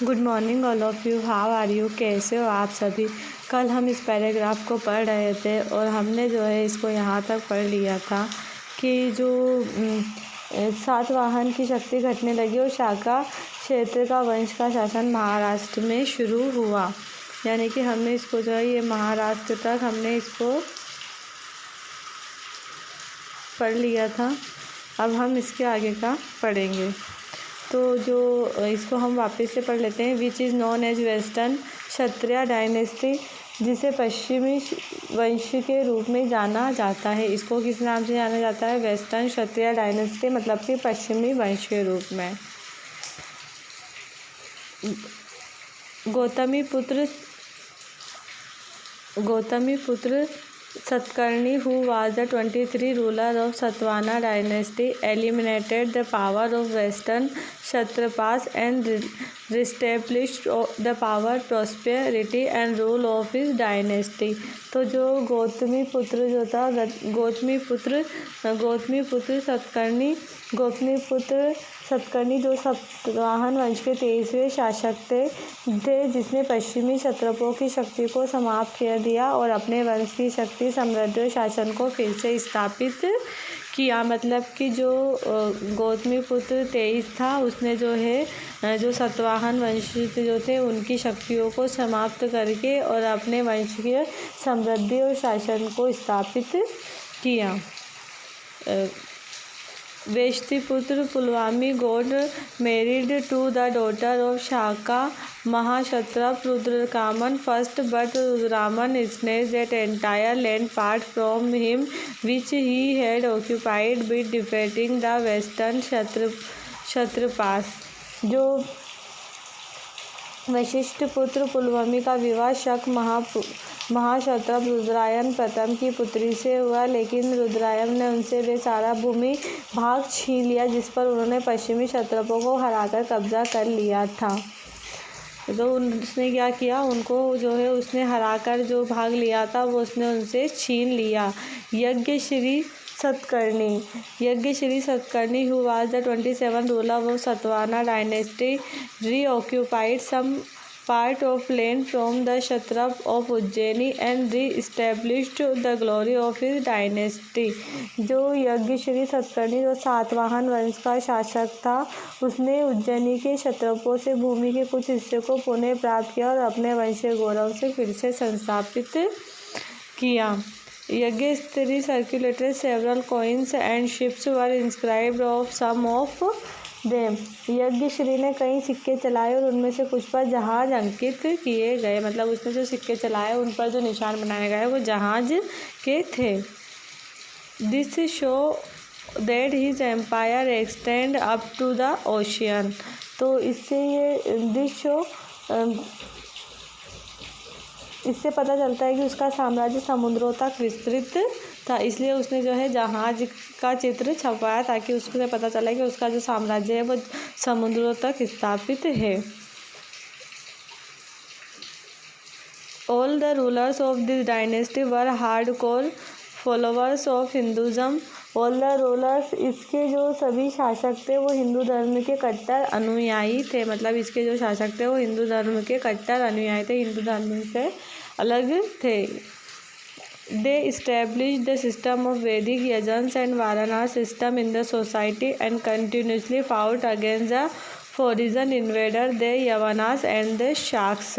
Good morning all of you, how are you, कैसे हो आप सभी। कल हम इस पैराग्राफ को पढ़ रहे थे और हमने जो है इसको यहाँ तक पढ़ लिया था कि जो सातवाहन की शक्ति घटने लगी और शाका क्षेत्र का वंश का शासन महाराष्ट्र में शुरू हुआ। यानी कि हमने इसको जो है ये महाराष्ट्र तक हमने इसको पढ़ लिया था। अब हम इसके आगे का पढ़ेंगे। तो जो इसको हम वापस से पढ़ लेते हैं। Which is known as western Kshatriya dynasty, जिसे पश्चिमी वंश के रूप में जाना जाता है। इसको किस नाम से जाना जाता है? वेस्टर्न क्षत्रिय डायनेस्टी, मतलब कि पश्चिमी वंश के रूप में। गौतमी पुत्र Satkarni, who was the 23rd ruler of Satavahana dynasty, eliminated the power of Western Kshatripas and reestablished the power, prosperity and rule of his dynasty। तो जो गौतमी पुत्र जो था गौतमी पुत्र सतकर्णी जो सातवाहन वंश के 23वें शासक थे, जिसने पश्चिमी क्षत्रपों की शक्ति को समाप्त कर दिया और अपने वंश की शक्ति समृद्ध शासन को फिर से स्थापित किया। मतलब कि जो गौतमी पुत्र 23 था, उसने जो है जो सातवाहन वंश जो थे उनकी शक्तियों को समाप्त करके और अपने वंश के समृद्धि और शासन को स्थापित किया। Vasishthiputra Pulumavi got married to the daughter of Shaka Mahakshatrapa Rudradaman first, but Rudradaman snatched that entire land part from him which he had occupied with defeating the western क्षत्रपास। जो वशिष्ठ पुत्र पुलवामी का विवाह शक महाक्षत्रप रुद्रायन प्रथम की पुत्री से हुआ, लेकिन रुद्रायन ने उनसे वे सारा भूमि भाग छीन लिया जिस पर उन्होंने पश्चिमी क्षत्रपों को हराकर कब्जा कर लिया था। तो उसने क्या किया, उनको जो है उसने हराकर जो भाग लिया था वो उसने उनसे छीन लिया। Yajnashri Satakarni who was the 27th ruler of Satavahana dynasty reoccupied some part of land from the Kshatrap of Ujjaini and re-established the glory of his dynasty। जो यज्ञश्री सतकर्णी जो सातवाहन वंश का शासक था, उसने उज्जैनी के क्षत्रपों से भूमि के कुछ हिस्से को पुनः प्राप्त किया और अपने वंशीय गौरव से फिर से संस्थापित किया। Yajnashri circulated several coins and ships were inscribed of some of them। Yajnashri ने कई सिक्के चलाए और उनमें से कुछ पर जहाज अंकित किए गए। मतलब उसने जो सिक्के चलाए उन पर जो निशान बनाए गए वो जहाज के थे। This show that his empire extend up to the ocean. तो इससे पता चलता है कि उसका साम्राज्य समुद्रों तक विस्तृत था। इसलिए उसने जो है जहाज का चित्र छपाया ताकि उससे पता चले कि उसका जो साम्राज्य है वो समुद्रों तक स्थापित है। All the rulers of this dynasty were hardcore followers of Hinduism। All the rulers, इसके जो सभी शासक थे वो हिंदू धर्म के कट्टर अनुयायी थे। मतलब इसके जो शासक थे वो हिंदू धर्म के कट्टर अनुयायी थे, हिंदू धर्म से अलग थे। They established the system of Vedic yajnas and varana system in the society and continuously fought against the foreign invader, the Yavanas and the Shaks।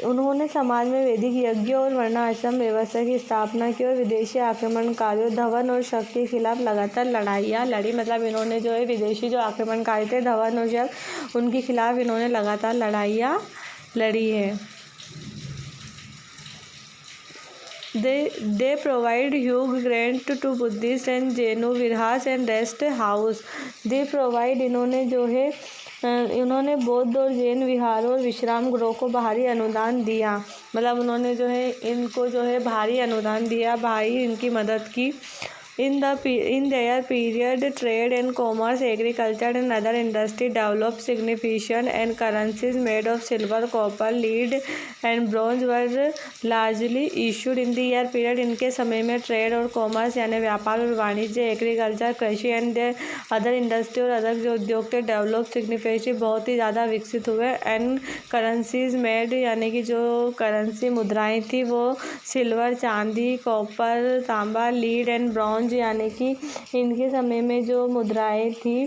उन्होंने समाज में वैदिक यज्ञ और वर्णाश्रम व्यवस्था की स्थापना की और विदेशी आक्रमणकारियों धवन और शक के खिलाफ लगातार लड़ाइयाँ लड़ी। मतलब इन्होंने जो है विदेशी जो आक्रमणकारी थे धवन और शक, उनके खिलाफ इन्होंने लगातार लड़ाइयाँ लड़ी है। They provide huge grant to Buddhist and Jainu virhas and rest house। They provide, इन्होंने बौद्ध और जैन विहारों और विश्राम गृहों को भारी अनुदान दिया। मतलब उन्होंने जो है इनको जो है भारी अनुदान दिया, भारी इनकी मदद की। In their period, trade and commerce, agriculture and other industry developed significant, and currencies made of silver, copper, lead and bronze were largely issued in the year period. इनके समय में ट्रेड और कॉमर्स यानी व्यापार और वाणिज्य, एग्रीकल्चर कृषि and other industry और अदर जो उद्योग थे डेवलप सिग्निफिकेंटली बहुत ही ज़्यादा विकसित हुए। एंड करेंसीज मेड यानी कि जो करेंसी मुद्राएं थी वो सिल्वर, चांदी, कॉपर, तांबा, लीड एंड ब्रॉन्ज यानी कि इनके समय में जो मुद्राएं थी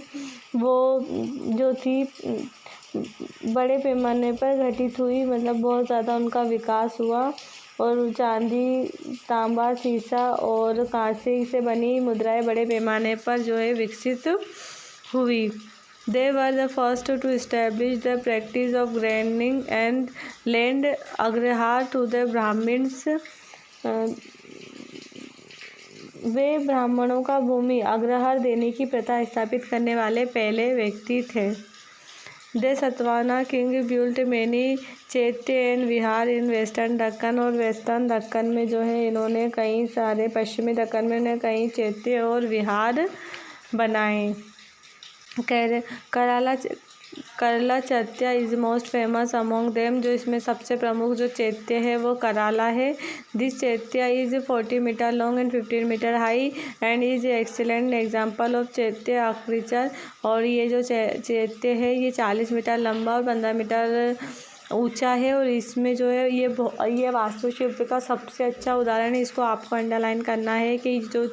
वो जो थी बड़े पैमाने पर घटित हुई, मतलब बहुत ज़्यादा उनका विकास हुआ। और चांदी, तांबा, सीसा और कांसे से बनी मुद्राएं बड़े पैमाने पर जो है विकसित हुई। They were the first to establish the practice of granting and lend agrahar to the Brahmins. वे ब्राह्मणों का भूमि अग्रहार देने की प्रथा स्थापित करने वाले पहले व्यक्ति थे। The Satavahana king built many चैत्य and Vihar in western Deccan, और वेस्टर्न दक्कन में जो है इन्होंने कई सारे, पश्चिमी दक्कन में इन्होंने कई चैत्य और विहार बनाए। कराला चैत्य is most famous among them, जो इसमें सबसे प्रमुख जो चैत्य है वो कराला है। This chaitya is 40 metre long and 15 metre high and is excellent example of chaitya architecture. और ये जो चैत्य है ये 40 मीटर लंबा और 15 मीटर ऊंचा है, और इसमें जो है ये वास्तुशिल्प का सबसे अच्छा उदाहरण है। इसको आपको अंडरलाइन करना है कि जो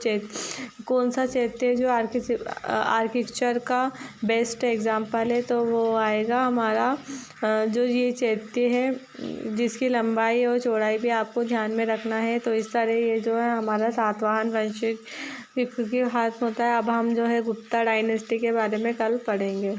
कौन सा चैत्य जो आर्किटेक्चर का बेस्ट एग्जांपल है, तो वो आएगा हमारा जो ये चैत्य है जिसकी लंबाई और चौड़ाई भी आपको ध्यान में रखना है। तो इस तरह ये जो है हमारा सातवाहन वंश की हाथ होता है। अब हम जो है गुप्ता डायनेस्टी के बारे में कल पढ़ेंगे।